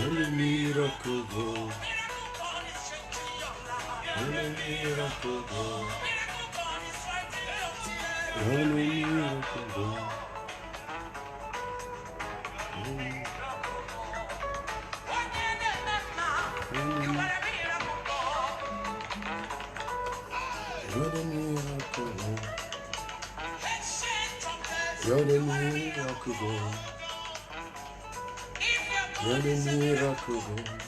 Only miracle God. Only miracle God. Only miracle God. You're the miracle God. You're the miracle God. You're the miracle God.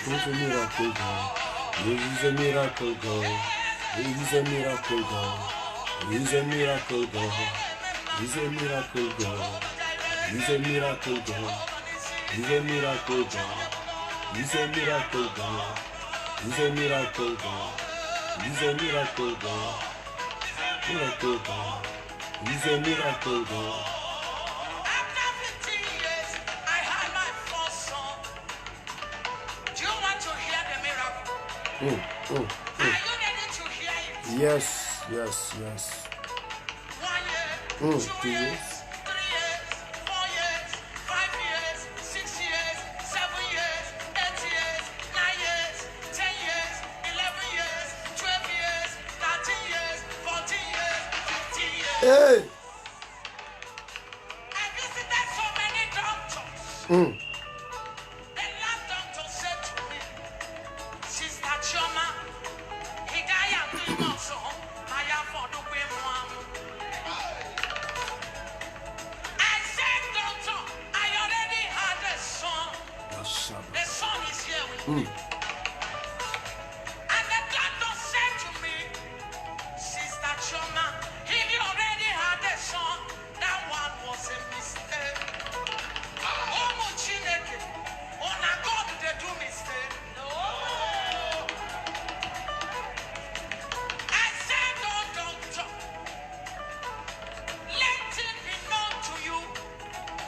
He's a miracle God. He's a miracle God. He's a miracle God. He's a miracle God. He's a miracle God. He's a miracle God. He's a miracle God. He's a miracle God. He's a miracle God. He's a miracle God. Miracle God. He's a miracle God. After 15 years, I had my first son. Do you want to hear the miracle? Are you ready to hear it? Yes, yes, yes. 1 year, 2 years, 3 years, 4 years, 5 years, 6 years, 7 years, 8 years, 9 years, 10 years, 11 years, 12 years, 13 years, 14 years, 15 years. Hey! I visited so many doctors. The last doctor said to me, Sister Chioma, he died at 3 months old. I have for the way one. I said, Doctor, I already had a son. The son is here with me. And the doctor said to me, Sister Chioma, if you already had a son, that one was a mistake. Oh, Muchineke, oh, now God, they do mistake. No. I said, oh, doctor, let it be known to you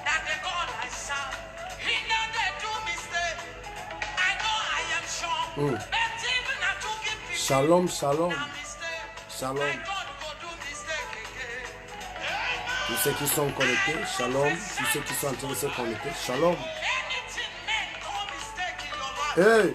that the God I serve, he never do mistake. I know I am sure. But even I to give people Shalom, shalom, a mistake, shalom. My God will do mistake again. Tous ceux qui sont connectés, shalom. Tous ceux qui sont intéressés connectés, shalom. Anything men call mistake in your life, Hey, in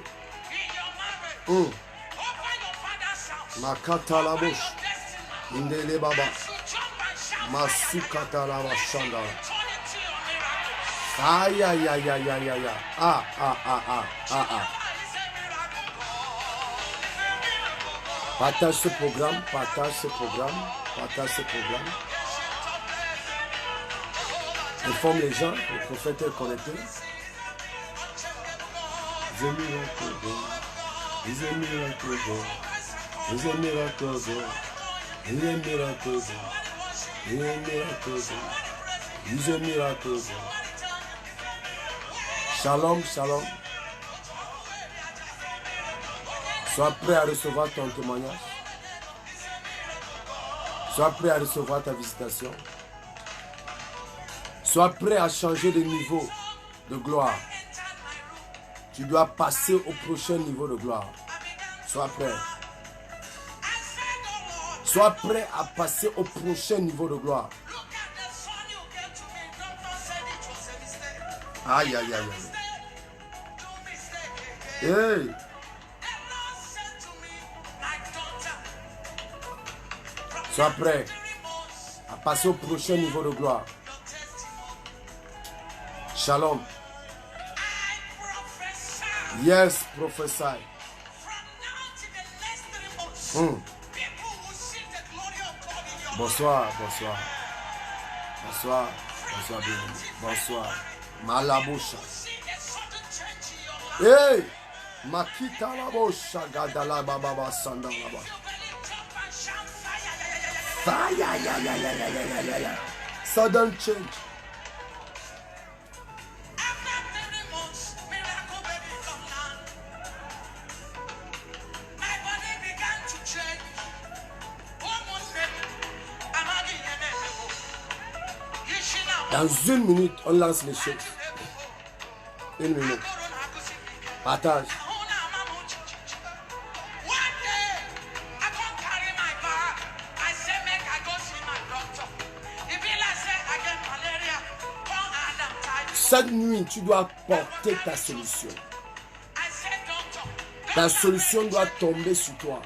your marriage, over your father's house, Makata la over bouche, your destiny, Indele baba, as you jump and shout for Masukata la let it bashanda. turn into your miracle. Aïe, aïe, aïe, aïe, aïe, aïe, aïe. Ah, ah, ah, ah, ah, ah. It's a miracle God. It's a miracle God. Partage ce programme, partage ce programme, partage ce programme. Informe les gens, le prophète est connecté. He's a miracle God. He's a miracle God. He's a miracle God. He's a miracle God. He's a miracle God. He's a miracle God. Shalom, shalom. Sois prêt à recevoir ton témoignage. Sois prêt à recevoir ta visitation. Sois prêt à changer de niveau de gloire. Tu dois passer au prochain niveau de gloire. Sois prêt. Sois prêt à passer au prochain niveau de gloire. Aïe, aïe, aïe, aïe. Hey. Sois prêt à passer au prochain niveau de gloire. Shalom. Yes, prophesy. Bonsoir, bonsoir. Bonsoir, bonsoir, bien-aimé. Bonsoir. Malabosha. Hey! Makita labosha, gadala bababa sanda laba. Fire, ya, ya, ya, ya, ya, ya, ya, ya. Sudden change. Dans une minute, on lance les choses. Une minute. Partage. Cette nuit, tu dois porter ta solution. Ta solution doit tomber sur toi.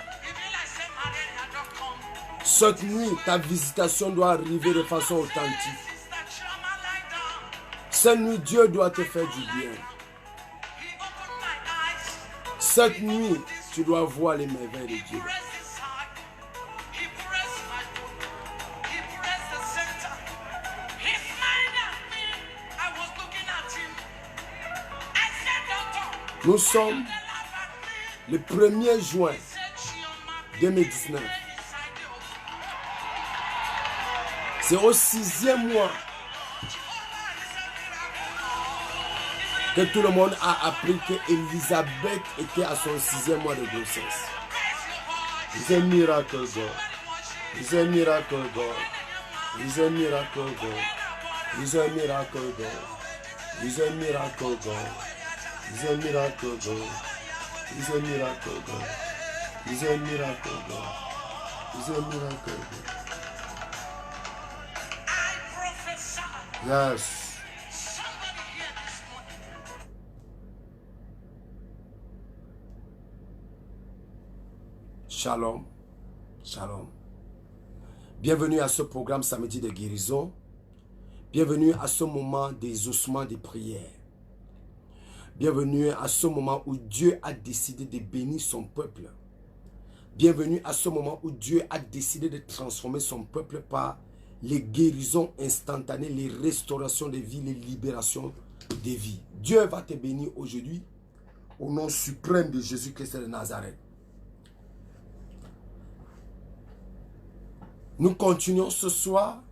Cette nuit, ta visitation doit arriver de façon authentique. Cette nuit, Dieu doit te faire du bien. Cette nuit, tu dois voir les merveilles de Dieu. Nous sommes le 1er juin 2019. C'est au 6e mois que tout le monde a appris que Elisabeth était à son 6e mois de grossesse. It's a miracle, God. It's a miracle, God. It's a miracle, God. It's a miracle, God. It's a miracle, God. It's a miracle, God. It's a miracle, God. It's a miracle, God. It's a miracle, God. Yes. Shalom, shalom. Bienvenue à ce programme samedi de guérison. Bienvenue à ce moment des ossements de prière. Bienvenue à ce moment où Dieu a décidé de bénir son peuple. Bienvenue à ce moment où Dieu a décidé de transformer son peuple par les guérisons instantanées, les restaurations de vie, les libérations de vie. Dieu va te bénir aujourd'hui au nom suprême de Jésus-Christ de Nazareth. Nous continuons ce soir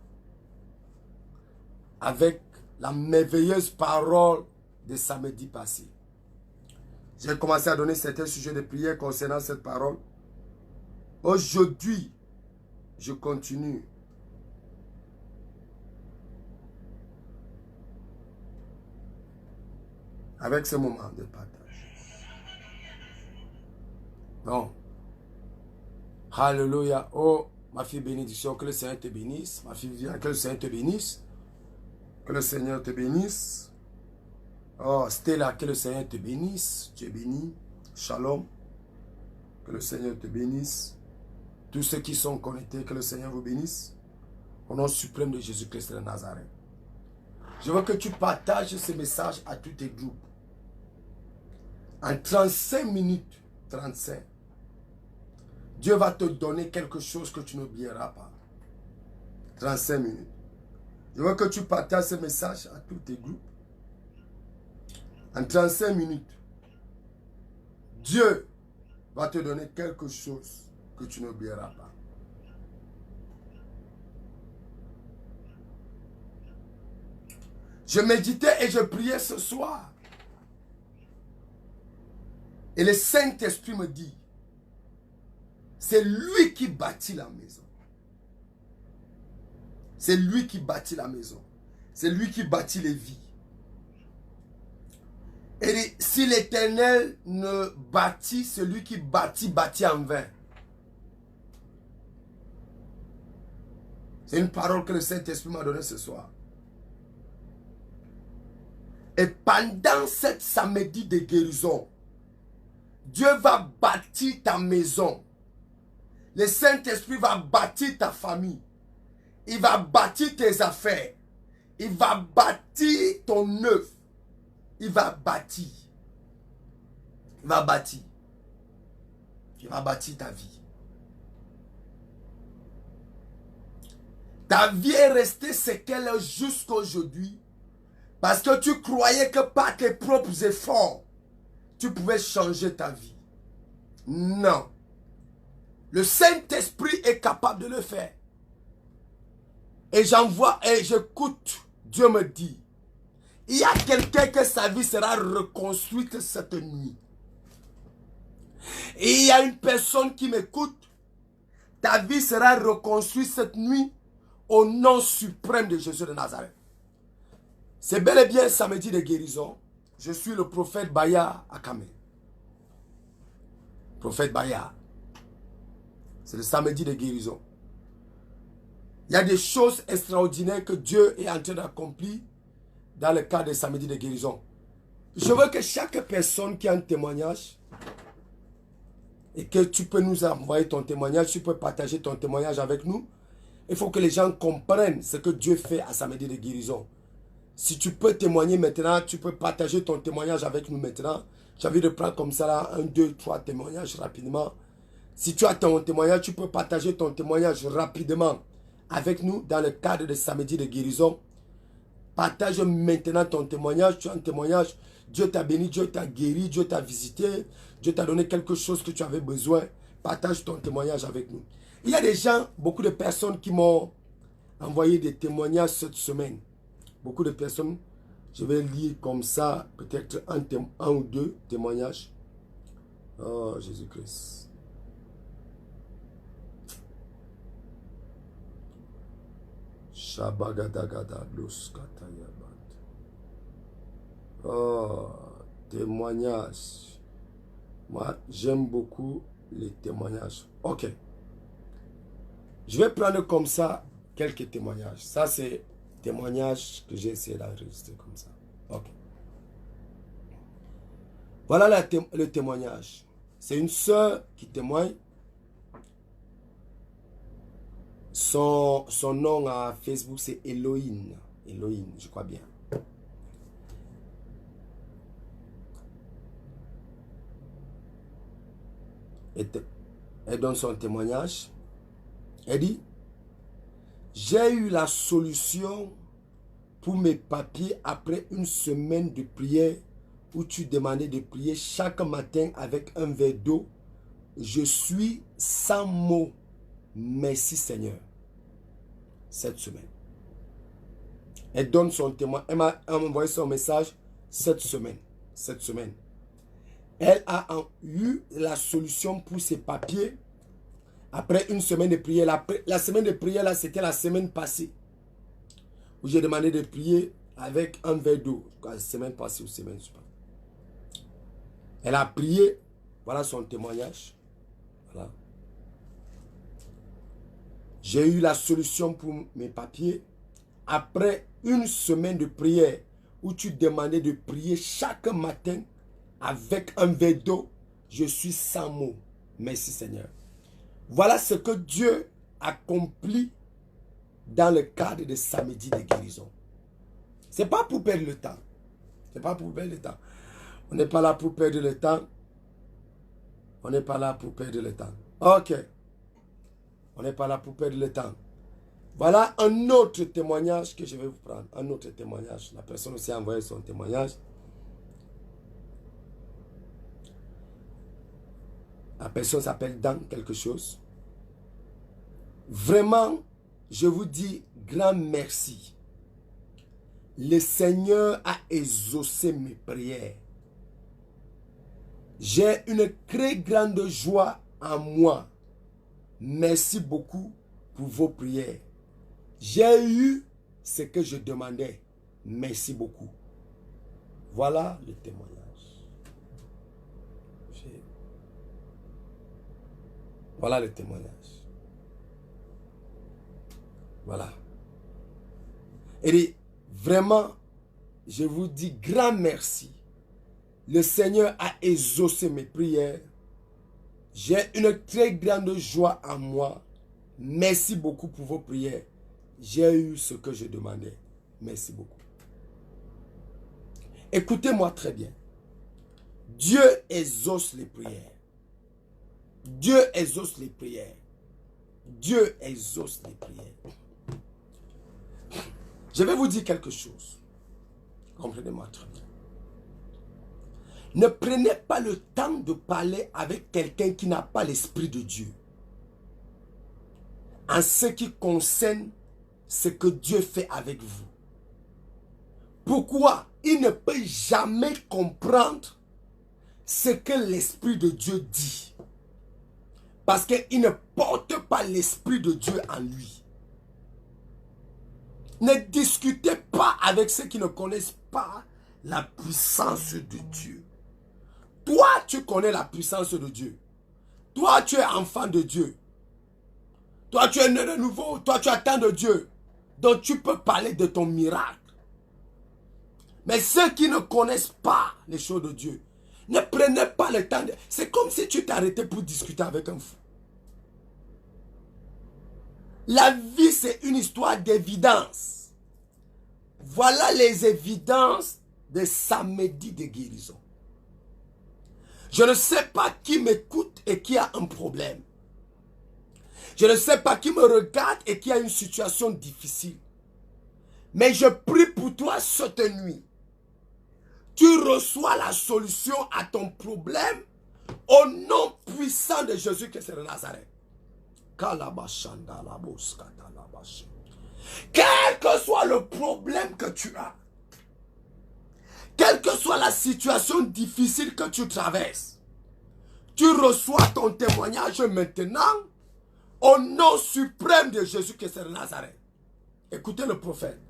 avec la merveilleuse parole de samedi passé. J'ai commencé à donner certains sujets de prière concernant cette parole. Aujourd'hui, je continue. Avec ce moment de partage. Donc, Alléluia. Oh, ma fille bénédiction, que le Seigneur te bénisse. Ma fille Viviane, que le Seigneur te bénisse. Que le Seigneur te bénisse. Oh, Stella, que le Seigneur te bénisse. Tu es béni. Shalom. Que le Seigneur te bénisse. Tous ceux qui sont connectés, que le Seigneur vous bénisse. Au nom suprême de Jésus-Christ de Nazareth. Je veux que tu partages ce message à tous tes groupes. En 35 minutes, 35, Dieu va te donner quelque chose que tu n'oublieras pas. 35 minutes. Je veux que tu partages ce message à tous tes groupes. En 35 minutes, Dieu va te donner quelque chose que tu n'oublieras pas. Je méditais et je priais ce soir. Et le Saint-Esprit me dit, c'est lui qui bâtit la maison. C'est lui qui bâtit la maison. C'est lui qui bâtit les vies. Et si l'Éternel ne bâtit, celui qui bâtit, bâtit en vain. C'est une parole que le Saint-Esprit m'a donnée ce soir. Et pendant cette samedi de guérison, Dieu va bâtir ta maison. Le Saint-Esprit va bâtir ta famille. Il va bâtir tes affaires. Il va bâtir ton œuvre. Il va bâtir. Il va bâtir. Il va bâtir ta vie. Ta vie est restée ce qu'elle est jusqu'à aujourd'hui parce que tu croyais que par tes propres efforts, tu pouvais changer ta vie. Non. Le Saint-Esprit est capable de le faire. Et j'envoie et j'écoute. Dieu me dit, il y a quelqu'un que sa vie sera reconstruite cette nuit. Et il y a une personne qui m'écoute. Ta vie sera reconstruite cette nuit au nom suprême de Jésus de Nazareth. C'est bel et bien samedi de guérison. Je suis le prophète Baya Akame. Prophète Baya. C'est le samedi de guérison. Il y a des choses extraordinaires que Dieu est en train d'accomplir dans le cadre des samedis de guérison. Je veux que chaque personne qui a un témoignage et que tu peux nous envoyer ton témoignage, tu peux partager ton témoignage avec nous. Il faut que les gens comprennent ce que Dieu fait à samedi de guérison. Si tu peux témoigner maintenant, tu peux partager ton témoignage avec nous maintenant. J'ai envie de prendre comme ça là, 1, 2, 3 témoignages rapidement. Si tu as ton témoignage, tu peux partager ton témoignage rapidement avec nous dans le cadre de samedi de guérison. Partage maintenant ton témoignage. Tu as un témoignage. Dieu t'a béni, Dieu t'a guéri, Dieu t'a visité. Dieu t'a donné quelque chose que tu avais besoin. Partage ton témoignage avec nous. Il y a des gens, beaucoup de personnes qui m'ont envoyé des témoignages cette semaine. Beaucoup de personnes, je vais lire comme ça, peut-être un ou deux témoignages. Oh, Jésus-Christ. Shabagadagada luskatayabat. Oh, témoignages. Moi, j'aime beaucoup les témoignages. Ok. Je vais prendre comme ça quelques témoignages. Ça, c'est témoignages que j'ai essayé d'enregistrer comme ça. Ok. Voilà le témoignage. C'est une sœur qui témoigne. Son nom à Facebook, c'est Elohim. Elohim, je crois bien. Elle donne son témoignage. Elle dit, j'ai eu la solution pour mes papiers après une semaine de prière où tu demandais de prier chaque matin avec un verre d'eau. Je suis sans mots. Merci Seigneur. Cette semaine. Elle donne son témoin. Elle m'a envoyé son message cette semaine. Cette semaine. Elle a eu la solution pour ses papiers après une semaine de prière. La semaine de prière, là, c'était la semaine passée. Où j'ai demandé de prier avec un verre d'eau. La semaine passée ou semaine, je sais pas. Elle a prié. Voilà son témoignage. Voilà. J'ai eu la solution pour mes papiers après une semaine de prière où tu demandais de prier chaque matin avec un verre d'eau. Je suis sans mots. Merci Seigneur. Voilà ce que Dieu accomplit dans le cadre de samedi de guérison. Ce n'est pas pour perdre le temps. Ce n'est pas pour perdre le temps. On n'est pas là pour perdre le temps. On n'est pas là pour perdre le temps. Ok. On n'est pas là pour perdre le temps. Voilà un autre témoignage que je vais vous prendre. Un autre témoignage. La personne aussi a envoyé son témoignage. La personne s'appelle Dan quelque chose. Vraiment, je vous dis grand merci. Le Seigneur a exaucé mes prières. J'ai une très grande joie en moi. Merci beaucoup pour vos prières. J'ai eu ce que je demandais. Merci beaucoup. Voilà le témoignage. Voilà le témoignage. Voilà. Et vraiment, je vous dis grand merci. Le Seigneur a exaucé mes prières. J'ai une très grande joie en moi. Merci beaucoup pour vos prières. J'ai eu ce que je demandais. Merci beaucoup. Écoutez-moi très bien. Dieu exauce les prières. Dieu exauce les prières. Dieu exauce les prières. Je vais vous dire quelque chose. Comprenez-moi très bien. Ne prenez pas le temps de parler avec quelqu'un qui n'a pas l'Esprit de Dieu. En ce qui concerne ce que Dieu fait avec vous. Pourquoi? Il ne peut jamais comprendre ce que l'Esprit de Dieu dit. Parce qu'il ne porte pas l'Esprit de Dieu en lui. Ne discutez pas avec ceux qui ne connaissent pas la puissance de Dieu. Toi, tu connais la puissance de Dieu. Toi, tu es enfant de Dieu. Toi, tu es né de nouveau. Toi, tu attends de Dieu. Donc, tu peux parler de ton miracle. Mais ceux qui ne connaissent pas les choses de Dieu, ne prenez pas le temps. C'est comme si tu t'arrêtais pour discuter avec un fou. La vie, c'est une histoire d'évidence. Voilà les évidences de samedi de guérison. Je ne sais pas qui m'écoute et qui a un problème. Je ne sais pas qui me regarde et qui a une situation difficile. Mais je prie pour toi cette nuit. Tu reçois la solution à ton problème au nom puissant de Jésus-Christ de Nazareth. Quel que soit le problème que tu as, quelle que soit la situation difficile que tu traverses, tu reçois ton témoignage maintenant au nom suprême de Jésus-Christ de Nazareth. Écoutez le prophète.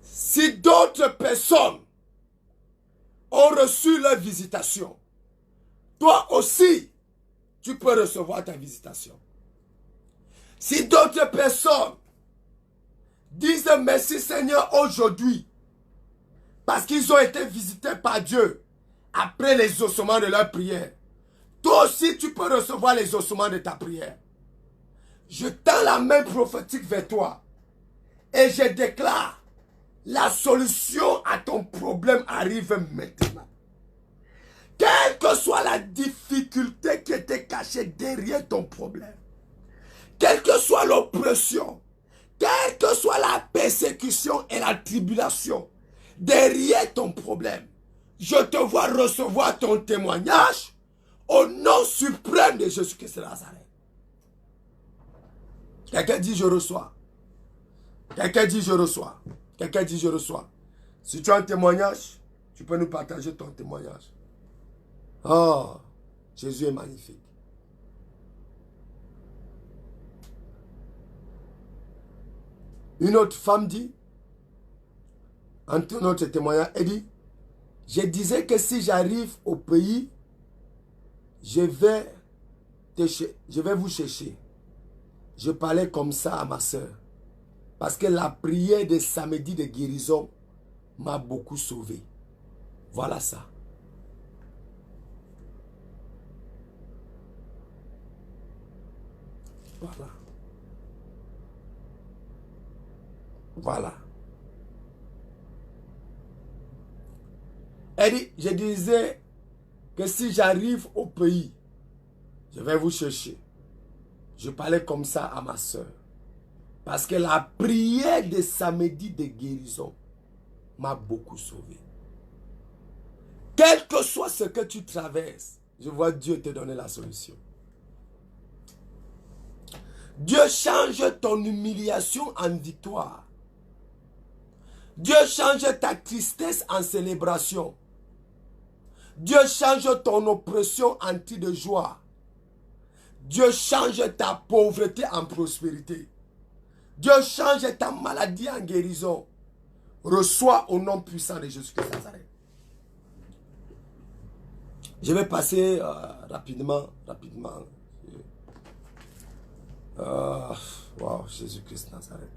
Si d'autres personnes ont reçu leur visitation, toi aussi, tu peux recevoir ta visitation. Si d'autres personnes disent merci Seigneur aujourd'hui, parce qu'ils ont été visités par Dieu après les ossements de leur prière, toi aussi tu peux recevoir les ossements de ta prière. Je tends la main prophétique vers toi et je déclare la solution à ton problème arrive maintenant. Quelle que soit la difficulté qui était cachée derrière ton problème, quelle que soit l'oppression, quelle que soit la persécution et la tribulation derrière ton problème, je te vois recevoir ton témoignage au nom suprême de Jésus-Christ de Nazareth. Quelqu'un dit je reçois. Quelqu'un dit je reçois. Quelqu'un dit je reçois. Si tu as un témoignage, tu peux nous partager ton témoignage. Oh, Jésus est magnifique. Une autre femme dit, entre notre témoignage, elle dit, je disais que si j'arrive au pays, je vais vous chercher. Je parlais comme ça à ma soeur. Parce que la prière de samedi de guérison m'a beaucoup sauvé. Voilà ça. Voilà. Voilà. Elle dit, je disais que si j'arrive au pays, je vais vous chercher. Je parlais comme ça à ma soeur. Parce que la prière de samedi de guérison m'a beaucoup sauvé. Quel que soit ce que tu traverses, je vois Dieu te donner la solution. Dieu change ton humiliation en victoire. Dieu change ta tristesse en célébration. Dieu change ton oppression en cri de joie. Dieu change ta pauvreté en prospérité. Dieu change ta maladie en guérison. Reçois au nom puissant de Jésus-Christ de Nazareth. Je vais passer rapidement. Wow, Jésus-Christ de Nazareth.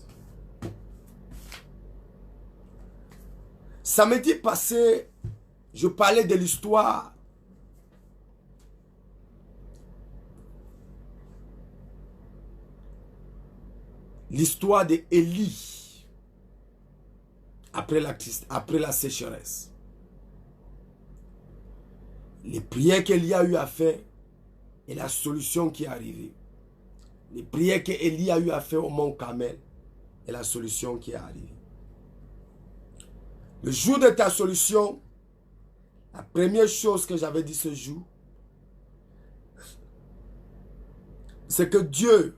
Samedi passé, je parlais de l'histoire d'Élie après la sécheresse. Les prières qu'Élie a eu à faire et la solution qui est arrivée. Les prières qu'Élie a eu à faire au mont Carmel et la solution qui est arrivée. Le jour de ta solution, la première chose que j'avais dit ce jour, c'est que Dieu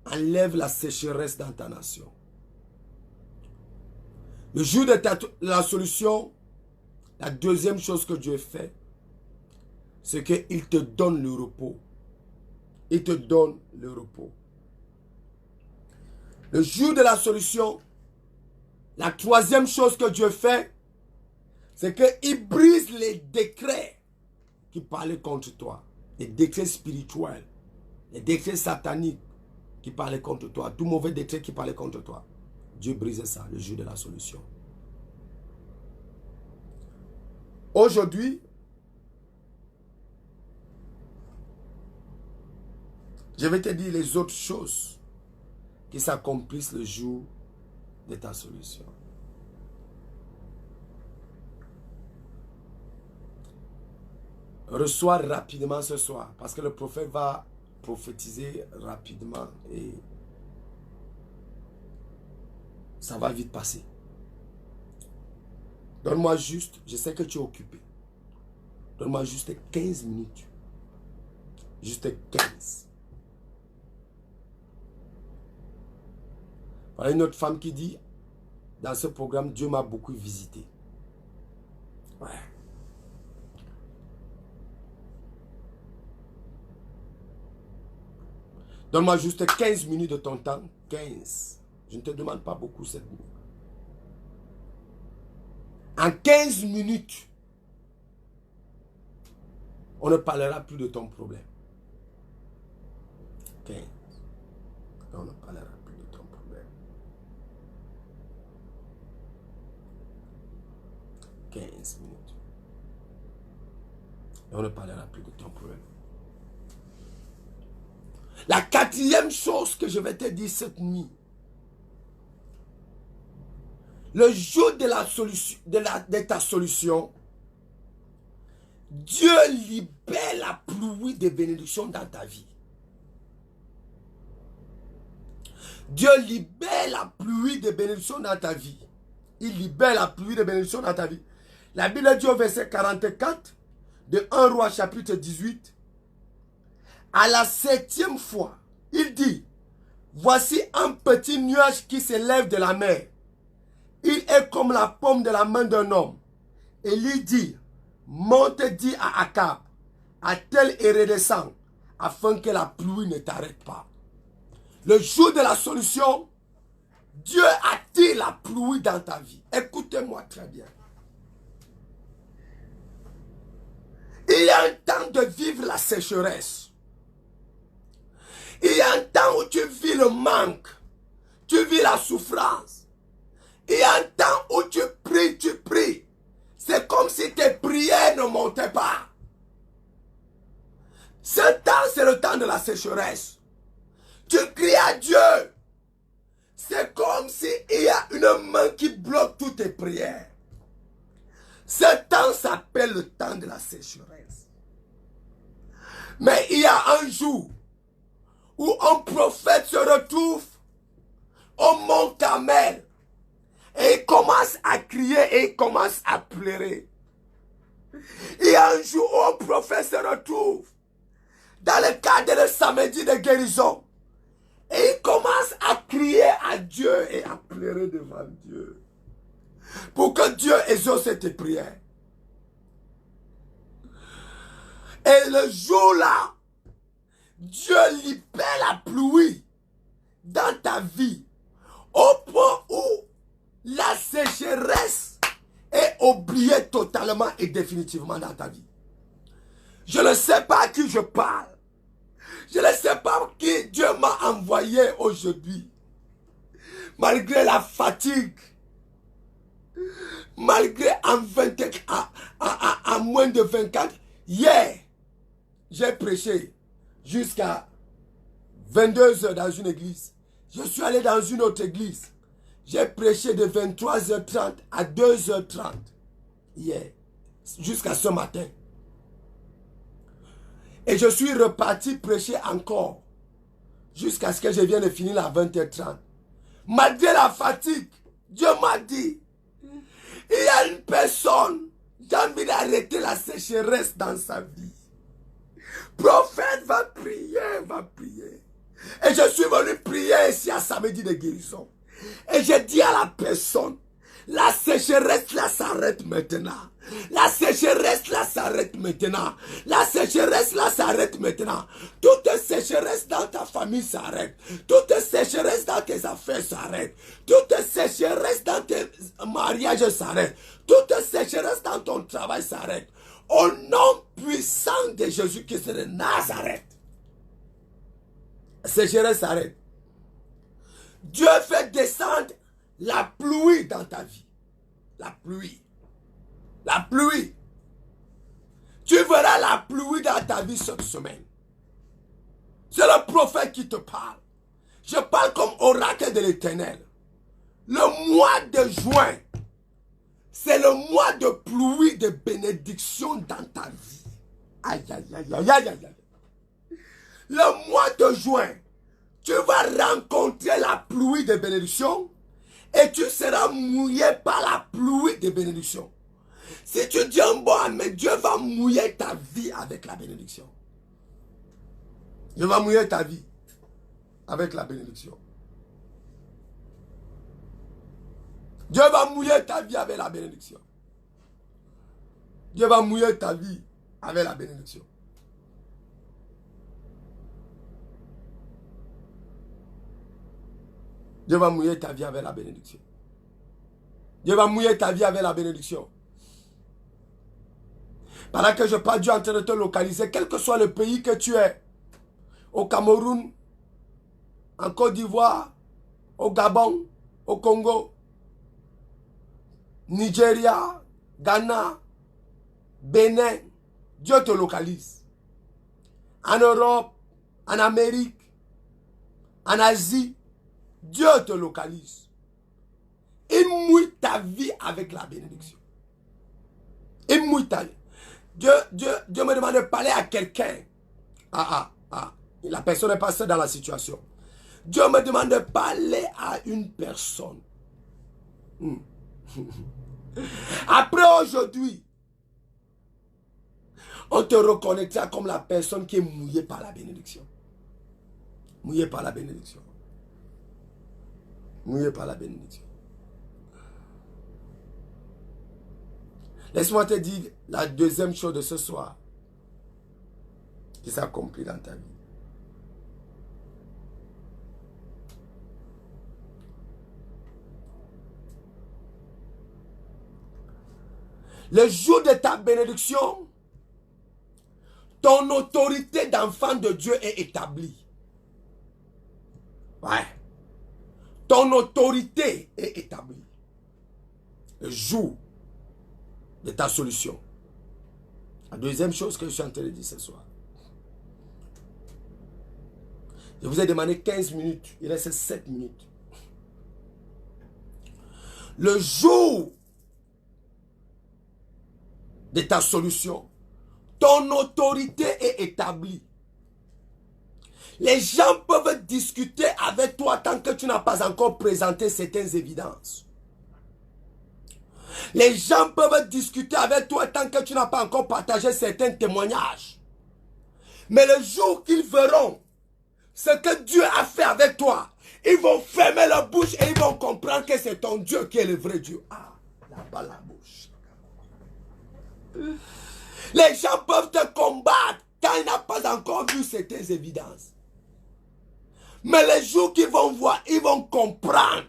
enlève la sécheresse dans ta nation. Le jour de la solution, la deuxième chose que Dieu fait, c'est qu'il te donne le repos. Il te donne le repos. Le jour de la solution, la troisième chose que Dieu fait, c'est qu'il brise les décrets qui parlaient contre toi. Les décrets spirituels, les décrets sataniques qui parlaient contre toi, tout mauvais décret qui parlait contre toi. Dieu brise ça le jour de la solution. Aujourd'hui, je vais te dire les autres choses qui s'accomplissent le jour de ta solution. Reçois rapidement ce soir, parce que le prophète va prophétiser rapidement et ça va vite passer. Donne-moi juste, je sais que tu es occupé. Donne-moi juste 15 minutes. Juste 15. Voilà une autre femme qui dit, dans ce programme, Dieu m'a beaucoup visité. Ouais. Donne-moi juste 15 minutes de ton temps. 15. Je ne te demande pas beaucoup cette nuit. En 15 minutes, on ne parlera plus de ton problème. 15. On ne parlera plus de ton problème. 15 minutes. Et on ne parlera plus de ton problème. La quatrième chose que je vais te dire cette nuit, le jour de la solution, de ta solution, Dieu libère la pluie de bénédiction dans ta vie. Dieu libère la pluie de bénédiction dans ta vie. Il libère la pluie de bénédiction dans ta vie. La Bible dit au verset 44 de 1 Roi chapitre 18, à la 7e fois, il dit, voici un petit nuage qui s'élève de la mer. Il est comme la paume de la main d'un homme. Et lui dit, monte, dis à Akab, attelle et redescends, afin que la pluie ne t'arrête pas. Le jour de la solution, Dieu attire la pluie dans ta vie. Écoutez-moi très bien. Il y a un temps de vivre la sécheresse. Il y a un temps où tu vis le manque. Tu vis la souffrance. Il y a un temps où tu pries. C'est comme si tes prières ne montaient pas. Ce temps, c'est le temps de la sécheresse. Tu cries à Dieu. C'est comme s'il y a une main qui bloque toutes tes prières. Ce temps s'appelle le temps de la sécheresse. Mais il y a un jour où un prophète se retrouve au mont Carmel. Et il commence à crier et il commence à pleurer. Il y a un jour où un prophète se retrouve dans le cadre de samedi de guérison. Et il commence à crier à Dieu et à pleurer devant Dieu. Pour que Dieu exauce tes prières. Et le jour-là, Dieu libère la pluie dans ta vie. Au point où la sécheresse est oubliée totalement et définitivement dans ta vie. Je ne sais pas à qui je parle. Je ne sais pas qui Dieu m'a envoyé aujourd'hui. Malgré la fatigue, malgré à moins de 24, hier, j'ai prêché jusqu'à 22h dans une église. Je suis allé dans une autre église. J'ai prêché de 23h30 à 2h30 hier, jusqu'à ce matin. Et je suis reparti prêcher encore, jusqu'à ce que je vienne de finir à 20h30. malgré la fatigue, Dieu m'a dit, il y a une personne qui a envie d'arrêter la sécheresse dans sa vie. Prophète va prier, va prier. Et je suis venu prier ici à samedi de guérison. Et je dis à la personne, la sécheresse là s'arrête maintenant. La sécheresse là s'arrête maintenant. La sécheresse là s'arrête maintenant. Toute sécheresse dans ta famille s'arrête. Toute sécheresse dans tes affaires s'arrête. Toute sécheresse dans tes mariages s'arrête. Toute sécheresse dans ton travail s'arrête. Au nom puissant de Jésus-Christ de Nazareth. Sécheresse s'arrête. Dieu fait descendre la pluie dans ta vie. La pluie. La pluie. Tu verras la pluie dans ta vie cette semaine. C'est le prophète qui te parle. Je parle comme oracle de l'Éternel. Le mois de juin, c'est le mois de pluie, de bénédiction dans ta vie. Aïe, aïe, aïe, aïe, aïe, aïe. Le mois de juin, tu vas rencontrer la pluie de bénédiction et tu seras mouillé par la pluie de bénédiction. Si tu dis un bon amen, Dieu va mouiller ta vie avec la bénédiction. Dieu va mouiller ta vie avec la bénédiction. Dieu va mouiller ta vie avec la bénédiction. Dieu va mouiller ta vie avec la bénédiction. Dieu va mouiller ta vie avec la bénédiction. Dieu va mouiller ta vie avec la bénédiction. Pendant que je parle, Dieu est en train de te localiser, quel que soit le pays que tu es, au Cameroun, en Côte d'Ivoire, au Gabon, au Congo, Nigeria, Ghana, Bénin, Dieu te localise. En Europe, en Amérique, en Asie, Dieu te localise. Il mouille ta vie avec la bénédiction. Il mouille ta vie. Dieu me demande de parler à quelqu'un. La personne n'est pas seule dans la situation. Dieu me demande de parler à une personne. Après aujourd'hui, on te reconnaîtra comme la personne qui est mouillée par la bénédiction. Mouillée par la bénédiction. Mouillée par la bénédiction. Laisse-moi te dire la deuxième chose de ce soir qui s'accomplit dans ta vie. Le jour de ta bénédiction, ton autorité d'enfant de Dieu est établie. Ouais. Ton autorité est établie. Le jour de ta solution. La deuxième chose que je suis en train de dire ce soir. Je vous ai demandé 15 minutes. Il reste 7 minutes. Le jour de ta solution, ton autorité est établie. Les gens peuvent discuter avec toi tant que tu n'as pas encore présenté certaines évidences. Les gens peuvent discuter avec toi tant que tu n'as pas encore partagé certains témoignages. Mais le jour qu'ils verront ce que Dieu a fait avec toi, ils vont fermer leur bouche et ils vont comprendre que c'est ton Dieu qui est le vrai Dieu. Ah, là-bas la bouche. Les gens peuvent te combattre quand ils n'ont pas encore vu certaines évidences. Mais les jours qu'ils vont voir, ils vont comprendre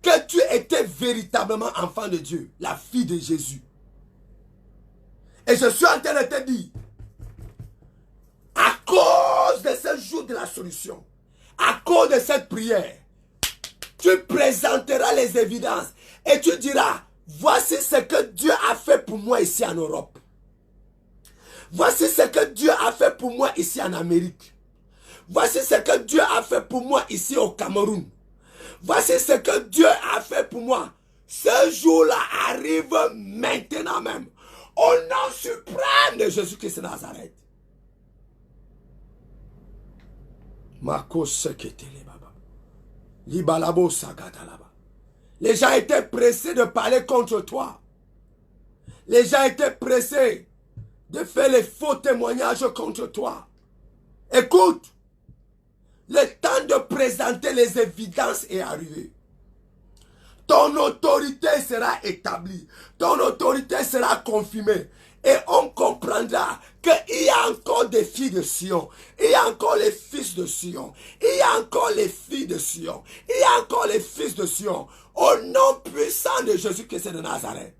que tu étais véritablement enfant de Dieu, la fille de Jésus. Et je suis en train de te dire, à cause de ce jour de la solution, à cause de cette prière, tu présenteras les évidences et tu diras, voici ce que Dieu a fait pour moi ici en Europe. Voici ce que Dieu a fait pour moi ici en Amérique. Voici ce que Dieu a fait pour moi ici au Cameroun. Voici ce que Dieu a fait pour moi. Ce jour-là arrive maintenant même. Au nom suprême de Jésus-Christ de Nazareth. Libalabo Sagatalaba. Les gens étaient pressés de parler contre toi. Les gens étaient pressés de faire les faux témoignages contre toi. Écoute, le temps de présenter les évidences est arrivé. Ton autorité sera établie. Ton autorité sera confirmée. Et on comprendra qu'il y a encore des filles de Sion. Il y a encore les fils de Sion. Il y a encore les filles de Sion. Il y a encore les fils de Sion. Au nom puissant de Jésus-Christ de Nazareth.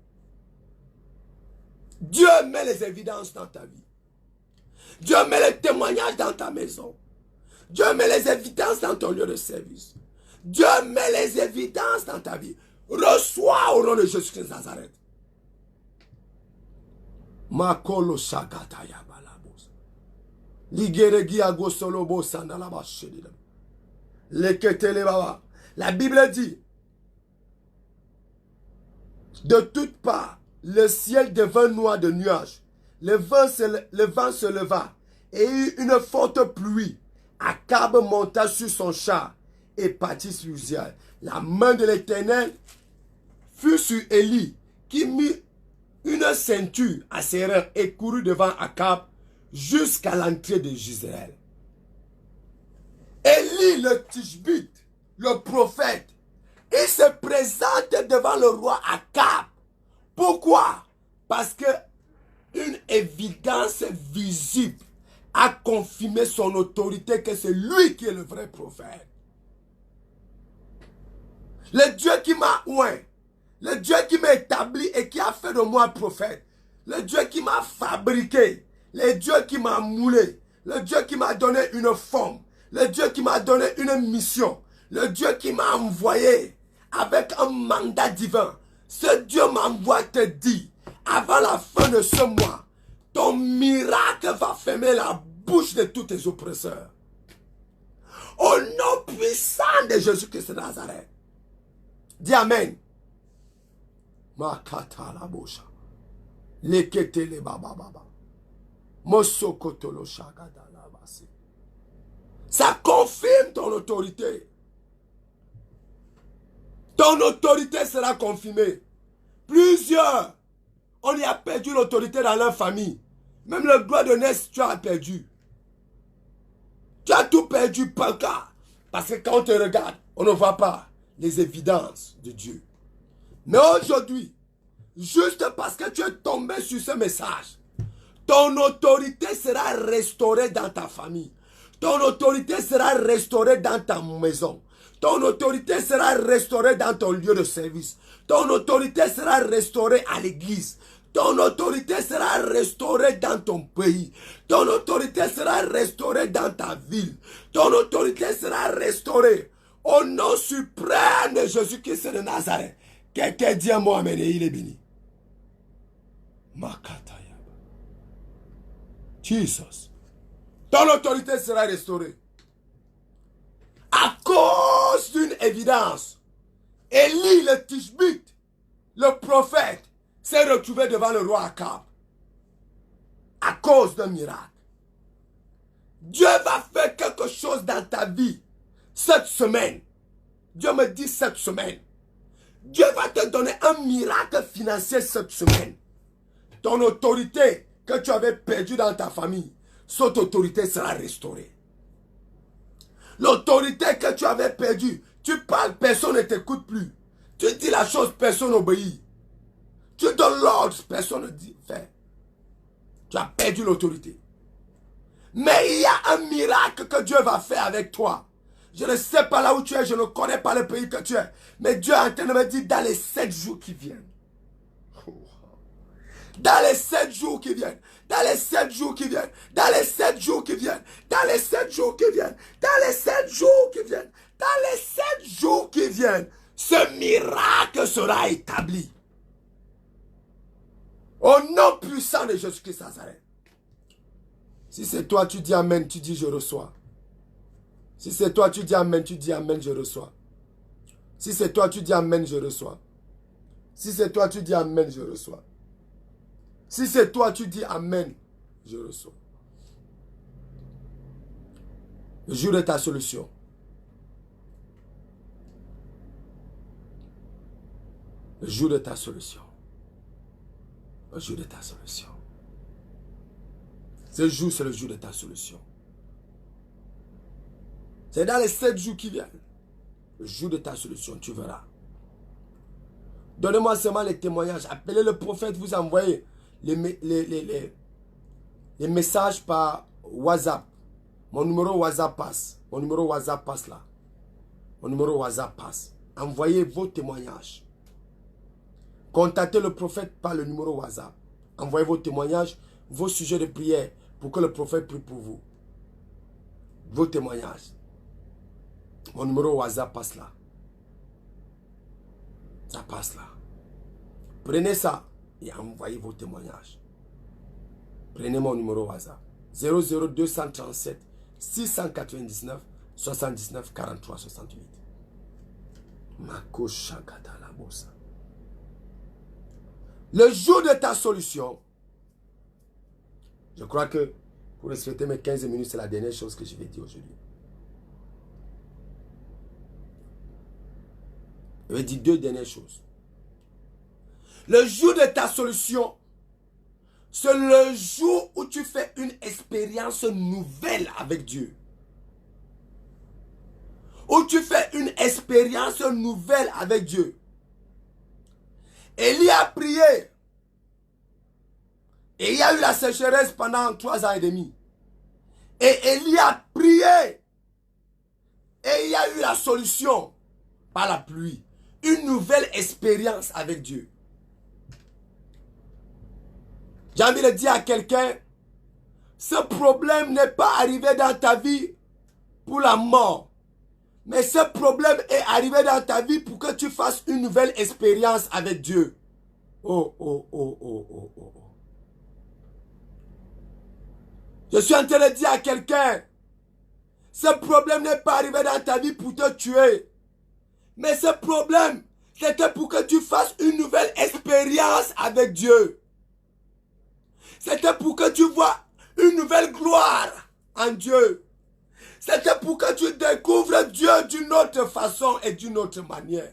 Dieu met les évidences dans ta vie. Dieu met les témoignages dans ta maison. Dieu met les évidences dans ton lieu de service. Dieu met les évidences dans ta vie. Reçois au nom de Jésus-Christ de Nazareth. Makolo Shagataya Balabos. Ligeregi Agosolobo Sandalaba Shedida. Leketele Baba. La Bible dit, de toutes parts, le ciel devint noir de nuages. Le vent se leva et eut une forte pluie. Akab monta sur son char et partit sur Uziel. La main de l'Éternel fut sur Élie, qui mit une ceinture à ses reins et courut devant Akab jusqu'à l'entrée de Jezreel. Élie le Tishbite, le prophète, il se présente devant le roi Akab. Pourquoi? Parce que une évidence visible a confirmé son autorité que c'est lui qui est le vrai prophète. Le Dieu qui m'a oint, le Dieu qui m'a établi et qui a fait de moi prophète, le Dieu qui m'a fabriqué, le Dieu qui m'a moulé, le Dieu qui m'a donné une forme, le Dieu qui m'a donné une mission, le Dieu qui m'a envoyé avec un mandat divin. Ce Dieu m'envoie te dire, avant la fin de ce mois, ton miracle va fermer la bouche de tous tes oppresseurs. Au nom puissant de Jésus-Christ de Nazareth. Dis Amen. Makata la boucha. Lekete le baba baba. Mosokoto lo shagada la basi. Ça confirme ton autorité. Ton autorité sera confirmée. Plusieurs, on y a perdu l'autorité dans leur famille. Même le droit de naissance, tu as perdu. Tu as tout perdu, Panka. Parce que quand on te regarde, on ne voit pas les évidences de Dieu. Mais aujourd'hui, juste parce que tu es tombé sur ce message, ton autorité sera restaurée dans ta famille. Ton autorité sera restaurée dans ta maison. Ton autorité sera restaurée dans ton lieu de service. Ton autorité sera restaurée à l'église. Ton autorité sera restaurée dans ton pays. Ton autorité sera restaurée dans ta ville. Ton autorité sera restaurée au nom suprême de Jésus-Christ de Nazareth. Quelqu'un dit un mot, amen, et il est béni. Makataya. Jesus. Ton autorité sera restaurée. À cause d'une évidence, Élie le Tishbite, le prophète, s'est retrouvé devant le roi Akab. À cause d'un miracle. Dieu va faire quelque chose dans ta vie cette semaine. Dieu me dit cette semaine. Dieu va te donner un miracle financier cette semaine. Ton autorité que tu avais perdue dans ta famille, cette autorité sera restaurée. L'autorité que tu avais perdue, tu parles, personne ne t'écoute plus. Tu dis la chose, personne n'obéit. Tu donnes l'ordre, personne ne dit fais. Tu as perdu l'autorité. Mais il y a un miracle que Dieu va faire avec toi. Je ne sais pas là où tu es, je ne connais pas le pays que tu es. Mais Dieu est en train de me dire dans les 7 jours qui viennent. Dans les 7 jours qui viennent. Dans les 7 jours qui viennent. Dans les 7 jours qui viennent. Dans les 7 jours qui viennent. Dans les 7 jours qui viennent. Dans les 7 jours qui viennent. Ce miracle sera établi. Au nom puissant de Jésus-Christ Nazareth. Si c'est toi, tu dis Amen, tu dis je reçois. Si c'est toi, tu dis Amen, tu dis Amen, je reçois. Si c'est toi, tu dis Amen, je reçois. Si c'est toi, tu dis Amen, je reçois. Si c'est toi, tu dis Amen, je reçois. Le jour de ta solution. Le jour de ta solution. Le jour de ta solution. Ce jour, c'est le jour de ta solution. C'est dans les 7 jours qui viennent. Le jour de ta solution, tu verras. Donnez-moi seulement les témoignages. Appelez le prophète, vous envoyez les messages par WhatsApp. Mon numéro WhatsApp passe. Mon numéro WhatsApp passe là. Mon numéro WhatsApp passe. Envoyez vos témoignages. Contactez le prophète par le numéro WhatsApp. Envoyez vos témoignages, vos sujets de prière pour que le prophète prie pour vous. Vos témoignages. Mon numéro WhatsApp passe là. Ça passe là. Prenez ça et envoyez vos témoignages. Prenez mon numéro WhatsApp. 00237 699 79 43 68. Mako Shakata la bossa. Le jour de ta solution, je crois que pour respecter mes 15 minutes, c'est la dernière chose que je vais dire aujourd'hui. Je vais dire 2 dernières choses. Le jour de ta solution, c'est le jour où tu fais une expérience nouvelle avec Dieu. Où tu fais une expérience nouvelle avec Dieu. Élie a prié. Et il y a eu la sécheresse pendant 3 ans et demi. Et Élie a prié. Et il y a eu la solution par la pluie. Une nouvelle expérience avec Dieu. J'ai envie de dire à quelqu'un, ce problème n'est pas arrivé dans ta vie pour la mort. Mais ce problème est arrivé dans ta vie pour que tu fasses une nouvelle expérience avec Dieu. Oh, oh, oh, oh, oh, oh. Je suis en train de dire à quelqu'un, ce problème n'est pas arrivé dans ta vie pour te tuer. Mais ce problème, c'était pour que tu fasses une nouvelle expérience avec Dieu. C'était pour que tu vois une nouvelle gloire en Dieu. C'était pour que tu découvres Dieu d'une autre façon et d'une autre manière.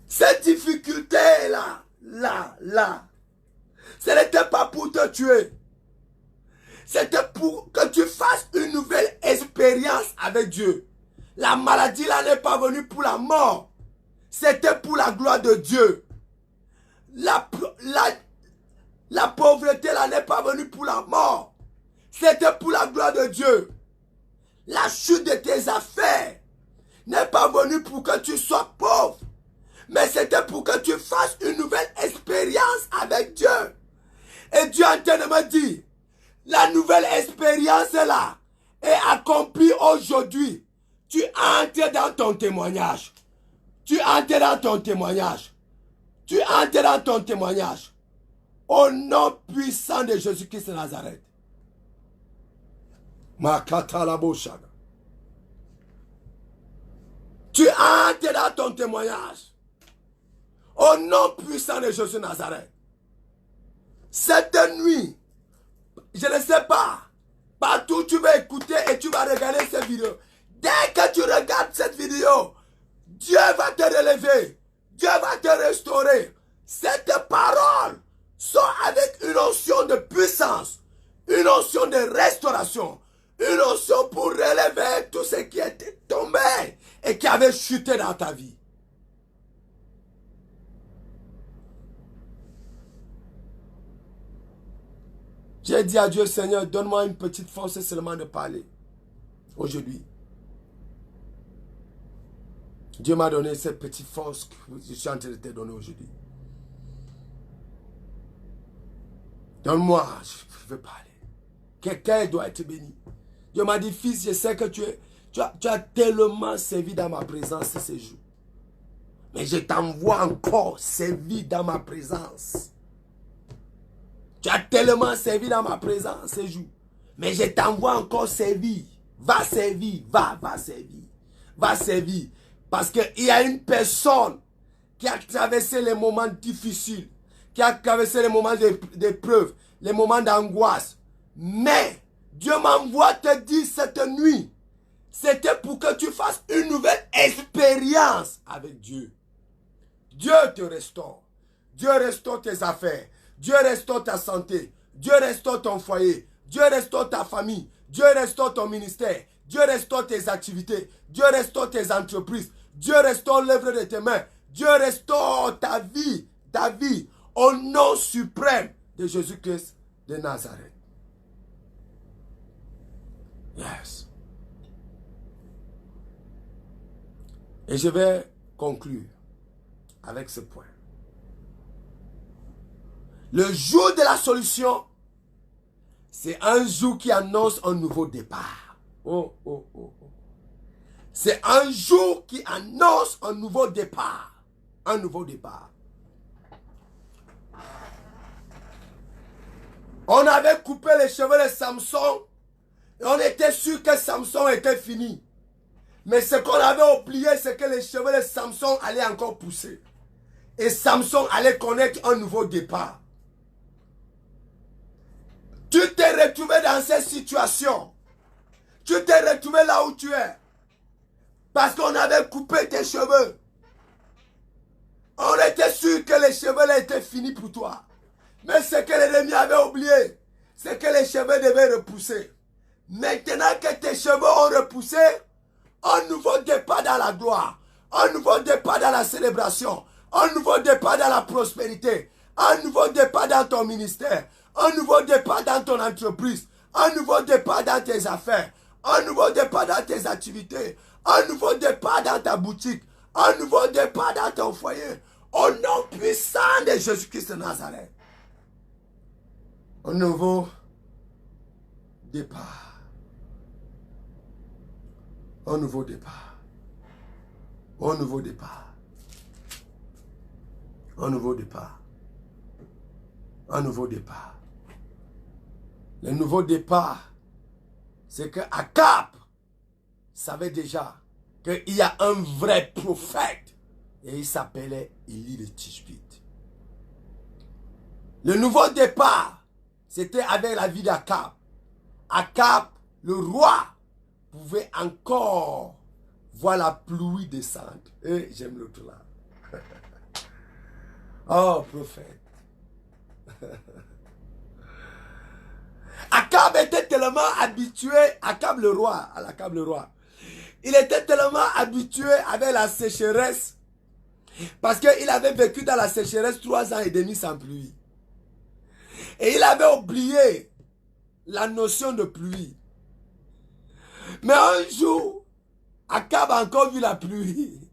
Cette difficulté-là, ce n'était pas pour te tuer. C'était pour que tu fasses une nouvelle expérience avec Dieu. La maladie là n'est pas venue pour la mort. C'était pour la gloire de Dieu. La pauvreté là n'est pas venue pour la mort. C'était pour la gloire de Dieu. La chute de tes affaires n'est pas venue pour que tu sois pauvre. Mais c'était pour que tu fasses une nouvelle expérience avec Dieu. Et Dieu est en train de me dire, la nouvelle expérience là est accomplie aujourd'hui. Tu entres dans ton témoignage. Tu entres dans ton témoignage. Tu entres dans ton témoignage. Au nom puissant de Jésus-Christ de Nazareth. Tu entres dans ton témoignage. Au nom puissant de Jésus de Nazareth. Cette nuit, je ne sais pas, partout tu vas écouter et tu vas regarder cette vidéo. Dès que tu regardes cette vidéo, Dieu va te relever. Dieu va te restaurer. Cette parole sont avec une onction de puissance, une onction de restauration, une onction pour relever tout ce qui était tombé et qui avait chuté dans ta vie. J'ai dit à Dieu, Seigneur, donne-moi une petite force seulement de parler aujourd'hui. Dieu m'a donné cette petite force que je suis en train de te donner aujourd'hui. Donne-moi, je veux parler. Quelqu'un doit être béni. Dieu m'a dit, fils, je sais que tu as tellement servi dans ma présence ces jours. Mais je t'envoie encore servir dans ma présence. Tu as tellement servi dans ma présence ces jours. Mais je t'envoie encore servir. Va servir, va servir. Va servir. Parce qu'il y a une personne qui a traversé les moments difficiles, qui a traversé les moments d'épreuve, les moments d'angoisse. Mais Dieu m'envoie te dire cette nuit, c'était pour que tu fasses une nouvelle expérience avec Dieu. Dieu te restaure. Dieu restaure tes affaires. Dieu restaure ta santé. Dieu restaure ton foyer. Dieu restaure ta famille. Dieu restaure ton ministère. Dieu restaure tes activités. Dieu restaure tes entreprises. Dieu restaure l'œuvre de tes mains. Dieu restaure ta vie. Ta vie. Au nom suprême de Jésus-Christ de Nazareth. Yes. Et je vais conclure avec ce point. Le jour de la solution, c'est un jour qui annonce un nouveau départ. Oh, oh, oh, oh. C'est un jour qui annonce un nouveau départ. Un nouveau départ. On avait coupé les cheveux de Samson et on était sûr que Samson était fini. Mais ce qu'on avait oublié, c'est que les cheveux de Samson allaient encore pousser. Et Samson allait connaître un nouveau départ. Tu t'es retrouvé dans cette situation. Tu t'es retrouvé là où tu es. Parce qu'on avait coupé tes cheveux. On était sûr que les cheveux là étaient finis pour toi. Mais ce que l'ennemi avait oublié, c'est que les cheveux devaient repousser. Maintenant que tes cheveux ont repoussé, un nouveau départ dans la gloire, un nouveau départ dans la célébration, un nouveau départ dans la prospérité, un nouveau départ dans ton ministère, un nouveau départ dans ton entreprise, un nouveau départ dans tes affaires, un nouveau départ dans tes activités, un nouveau départ dans ta boutique, un nouveau départ dans ton foyer, au nom puissant de Jésus-Christ de Nazareth. Un nouveau départ. Un nouveau départ. Un nouveau départ. Un nouveau départ. Un nouveau départ. Le nouveau départ, c'est que Akab savait déjà qu'il y a un vrai prophète et il s'appelait Élie de Tishbite. Le nouveau départ, c'était avec la vie d'Akab. Akab, le roi, pouvait encore voir la pluie descendre. Et j'aime l'autre là. Oh, prophète. Akab était tellement habitué, Akab le roi, il était tellement habitué avec la sécheresse, parce qu'il avait vécu dans la sécheresse 3 ans et demi sans pluie. Et il avait oublié la notion de pluie. Mais un jour, Akab a encore vu la pluie.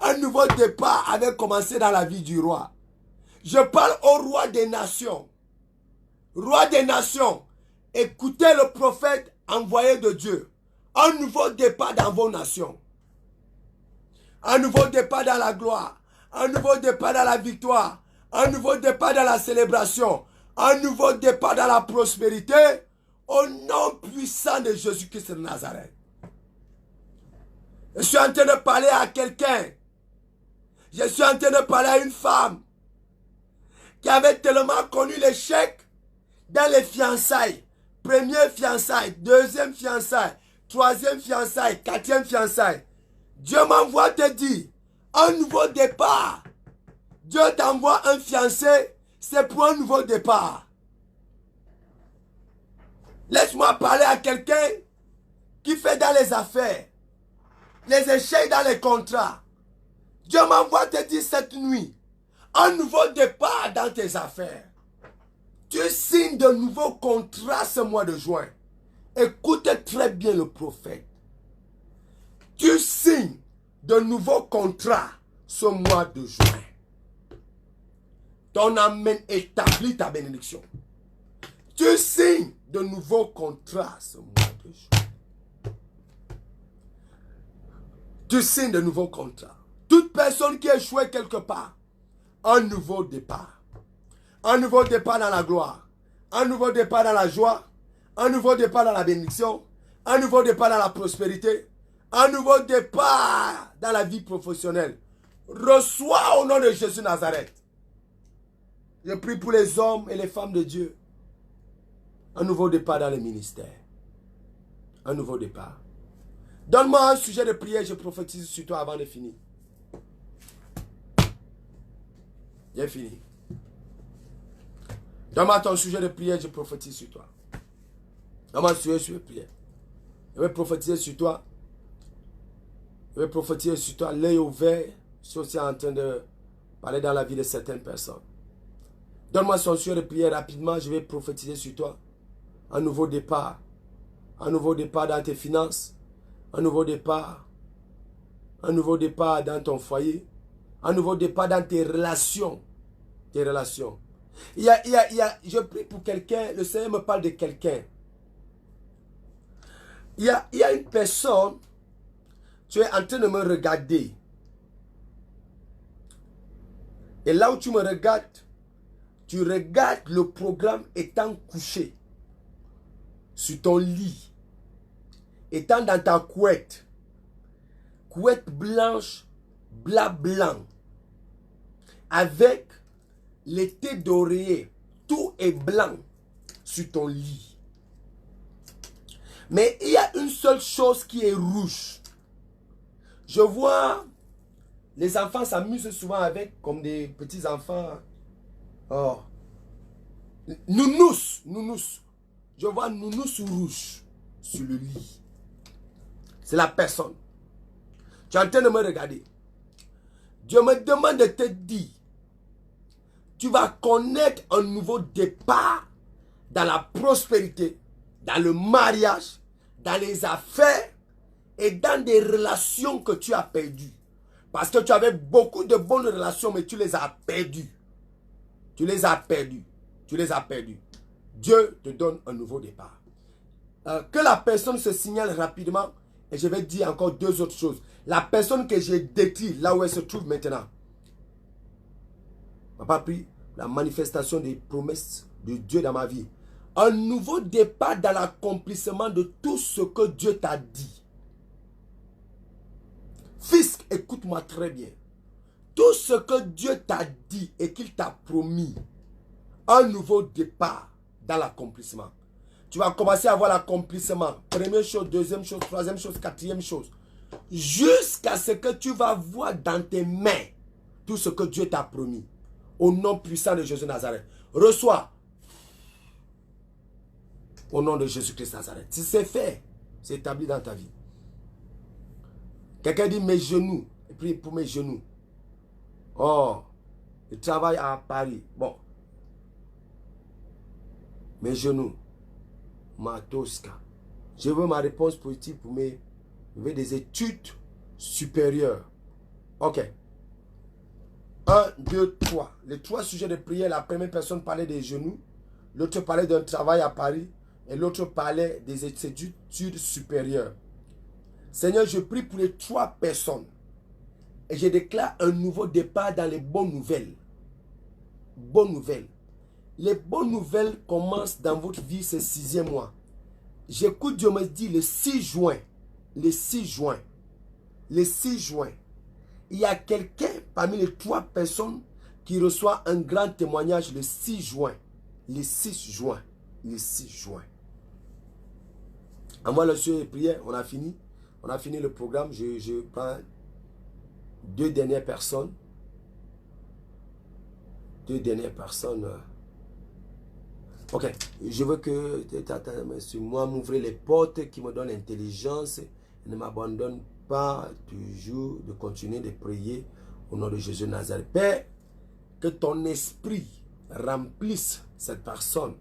Un nouveau départ avait commencé dans la vie du roi. Je parle au roi des nations. Roi des nations, écoutez le prophète envoyé de Dieu. Un nouveau départ dans vos nations. Un nouveau départ dans la gloire. Un nouveau départ dans la victoire. Un nouveau départ dans la célébration. Un nouveau départ dans la prospérité. Au nom puissant de Jésus-Christ de Nazareth. Je suis en train de parler à quelqu'un. Je suis en train de parler à une femme qui avait tellement connu l'échec dans les fiançailles. Première fiançaille, deuxième fiançaille, troisième fiançaille, quatrième fiançaille. Dieu m'envoie te dire, un nouveau départ. Dieu t'envoie un fiancé, c'est pour un nouveau départ. Laisse-moi parler à quelqu'un qui fait dans les affaires, les échecs dans les contrats. Dieu m'envoie te dire cette nuit, un nouveau départ dans tes affaires. Tu signes de nouveaux contrats ce mois de juin. Écoute très bien le prophète. Tu signes de nouveaux contrats ce mois de juin. Ton amen établit ta bénédiction. Tu signes de nouveaux contrats ce mois de juin. Tu signes de nouveaux contrats. Toute personne qui échoue quelque part, un nouveau départ. Un nouveau départ dans la gloire. Un nouveau départ dans la joie. Un nouveau départ dans la bénédiction. Un nouveau départ dans la prospérité. Un nouveau départ dans la vie professionnelle. Reçois au nom de Jésus Nazareth. Je prie pour les hommes et les femmes de Dieu. Un nouveau départ dans le ministère. Un nouveau départ. Donne-moi un sujet de prière, je prophétise sur toi avant de finir. J'ai fini. Donne-moi ton sujet de prière, je prophétise sur toi. Donne-moi un sujet de prière. Je vais prophétiser sur toi. Je vais prophétiser sur toi, l'œil ouvert. Je suis aussi en train de parler dans la vie de certaines personnes. Donne-moi son sujet de prière rapidement, je vais prophétiser sur toi. Un nouveau départ. Un nouveau départ dans tes finances. Un nouveau départ. Un nouveau départ dans ton foyer. Un nouveau départ dans tes relations. Tes relations. Je prie pour quelqu'un, le Seigneur me parle de quelqu'un. Il y a une personne, tu es en train de me regarder. Et là où tu me regardes, tu regardes le programme étant couché sur ton lit, étant dans ta couette blanche, blanc, avec l'été d'oreiller, tout est blanc sur ton lit. Mais il y a une seule chose qui est rouge. Je vois les enfants s'amusent souvent avec, comme des petits enfants. Oh. Nounous. Je vois nounous rouge sur le lit. C'est la personne. Tu es en train de me regarder. Dieu me demande de te dire, tu vas connaître un nouveau départ dans la prospérité, dans le mariage, dans les affaires et dans des relations que tu as perdues. Parce que tu avais beaucoup de bonnes relations, mais tu les as perdues. Tu les as perdues. Tu les as perdues. Dieu te donne un nouveau départ. Que la personne se signale rapidement. Et je vais dire encore deux autres choses. La personne que j'ai décrite, là où elle se trouve maintenant. Papa prie la manifestation des promesses de Dieu dans ma vie. Un nouveau départ dans l'accomplissement de tout ce que Dieu t'a dit. Fils, écoute-moi très bien. Tout ce que Dieu t'a dit et qu'il t'a promis, un nouveau départ dans l'accomplissement. Tu vas commencer à voir l'accomplissement. Première chose, deuxième chose, troisième chose, quatrième chose. Jusqu'à ce que tu vas voir dans tes mains tout ce que Dieu t'a promis. Au nom puissant de Jésus de Nazareth. Reçois. Au nom de Jésus-Christ de Nazareth. Si c'est fait, c'est établi dans ta vie. Quelqu'un dit mes genoux. Et prie pour mes genoux. Oh, je travaille à Paris. Bon. Mes genoux. Ma tosca. Je veux ma réponse positive pour mes... Je veux des études supérieures. Ok. 1, 2, 3. Les trois sujets de prière. La première personne parlait des genoux. L'autre parlait d'un travail à Paris. Et l'autre parlait des études supérieures. Seigneur, je prie pour les trois personnes. Et je déclare un nouveau départ dans les bonnes nouvelles. Bonnes nouvelles. Les bonnes nouvelles commencent dans votre vie ce 6e mois. J'écoute Dieu me dit le 6 juin. Le 6 juin. Le 6 juin. Il y a quelqu'un parmi les trois personnes qui reçoit un grand témoignage le 6 juin. Le 6 juin. Le 6 juin. Envoie le sujet de prière. On a fini. On a fini le programme. Je prends 2 dernières personnes. 2 dernières personnes. Ok. Je veux que moi m'ouvre les portes qui me donnent l'intelligence. Ne m'abandonne pas toujours de continuer de prier au nom de Jésus de Nazareth. Père, que ton esprit remplisse cette personne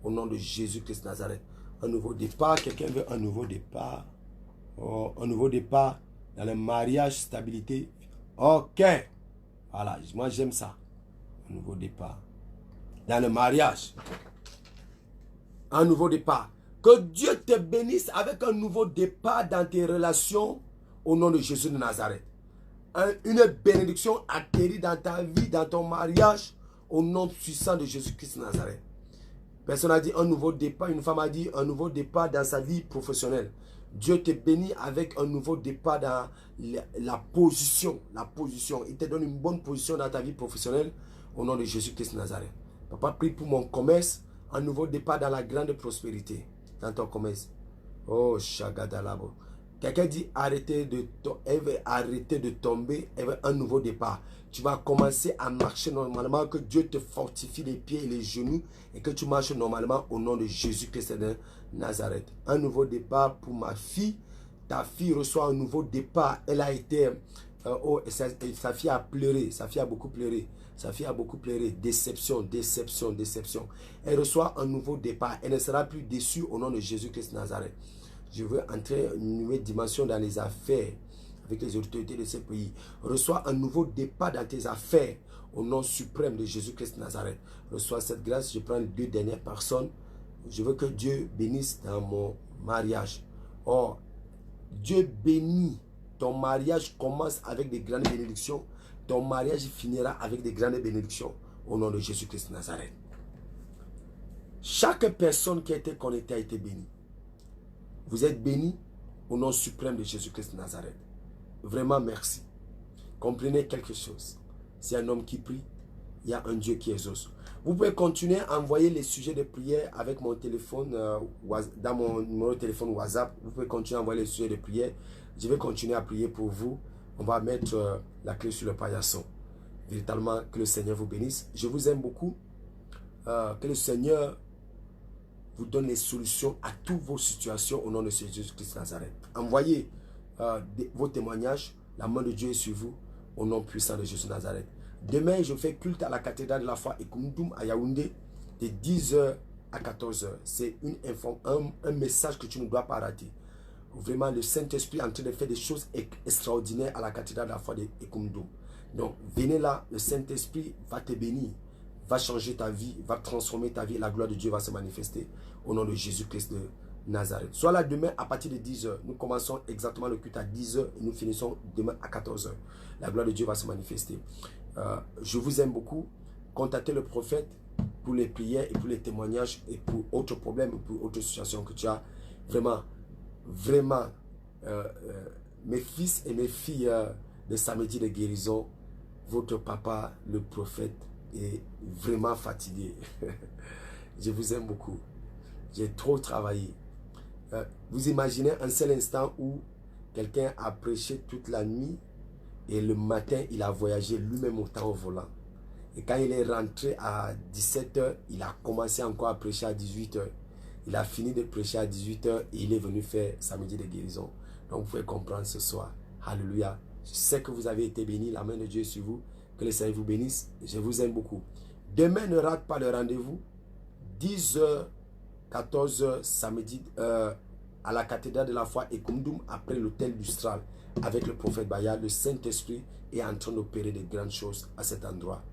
au nom de Jésus-Christ de Nazareth. Un nouveau départ. Quelqu'un veut un nouveau départ. Oh, un nouveau départ dans le mariage, stabilité. Ok. Voilà, moi j'aime ça. Un nouveau départ. Dans le mariage. Un nouveau départ. Que Dieu te bénisse avec un nouveau départ dans tes relations au nom de Jésus de Nazareth. Une bénédiction atterrit dans ta vie, dans ton mariage au nom puissant de Jésus-Christ de Nazareth. Personne a dit un nouveau départ. Une femme a dit un nouveau départ dans sa vie professionnelle. Dieu te bénit avec un nouveau départ dans la position. La position. Il te donne une bonne position dans ta vie professionnelle au nom de Jésus-Christ de Nazareth. Papa, prie pour mon commerce. Un nouveau départ dans la grande prospérité. Dans ton commerce. Oh, Shagadalabo. Quelqu'un dit elle veut arrêter de tomber, elle veut un nouveau départ. Tu vas commencer à marcher normalement, que Dieu te fortifie les pieds et les genoux et que tu marches normalement au nom de Jésus-Christ de Nazareth. Un nouveau départ pour ma fille. Ta fille reçoit un nouveau départ. Elle a été... sa fille a pleuré. Sa fille a beaucoup pleuré. Sa fille a beaucoup pleuré. Déception, déception, déception. Elle reçoit un nouveau départ. Elle ne sera plus déçue au nom de Jésus-Christ de Nazareth. Je veux entrer une nouvelle dimension dans les affaires avec les autorités de ce pays. Reçois un nouveau départ dans tes affaires au nom suprême de Jésus-Christ de Nazareth. Reçois cette grâce. Je prends les 2 dernières personnes. Je veux que Dieu bénisse dans mon mariage. Oh, Dieu bénit. Ton mariage commence avec des grandes bénédictions. Ton mariage finira avec des grandes bénédictions au nom de Jésus-Christ de Nazareth. Chaque personne qui a été connectée a été bénie. Vous êtes bénis au nom suprême de Jésus-Christ de Nazareth. Vraiment merci. Comprenez quelque chose. C'est un homme qui prie. Il y a un Dieu qui exauce. Vous pouvez continuer à envoyer les sujets de prière avec mon téléphone, dans mon numéro de téléphone WhatsApp. Vous pouvez continuer à envoyer les sujets de prière. Je vais continuer à prier pour vous. On va mettre la clé sur le paillasson. Véritablement, que le Seigneur vous bénisse. Je vous aime beaucoup. Que le Seigneur vous donne les solutions à toutes vos situations au nom de Jésus-Christ de Nazareth. Envoyez vos témoignages. La main de Dieu est sur vous au nom puissant de Jésus de Nazareth. Demain, je fais culte à la cathédrale de la foi Ekumdum à Yaoundé de 10h à 14h. C'est un message que tu ne dois pas rater. Vraiment, le Saint-Esprit est en train de faire des choses extraordinaires à la cathédrale de la foi Ekumdum. Donc, venez là, le Saint-Esprit va te bénir, va changer ta vie, va transformer ta vie et la gloire de Dieu va se manifester au nom de Jésus-Christ de Nazareth. Sois là demain à partir de 10h. Nous commençons exactement le culte à 10h et nous finissons demain à 14h. La gloire de Dieu va se manifester. Je vous aime beaucoup. Contactez le prophète pour les prières et pour les témoignages et pour autres problèmes, pour autres situations que tu as. Vraiment, vraiment, mes fils et mes filles de samedi de guérison, votre papa, le prophète, est vraiment fatigué. Je vous aime beaucoup. J'ai trop travaillé. Vous imaginez un seul instant où quelqu'un a prêché toute la nuit et le matin, il a voyagé lui-même au temps au volant. Et quand il est rentré à 17h, il a commencé encore à prêcher à 18h. Il a fini de prêcher à 18h et il est venu faire samedi de guérison. Donc vous pouvez comprendre ce soir. Alléluia. Je sais que vous avez été bénis. La main de Dieu est sur vous. Que le Seigneur vous bénisse. Je vous aime beaucoup. Demain, ne rate pas le rendez-vous. 10h, 14h, samedi, à la cathédrale de la foi Ekumdum, après l'hôtel Lustral, avec le prophète Bayard. Le Saint-Esprit est en train d'opérer de grandes choses à cet endroit.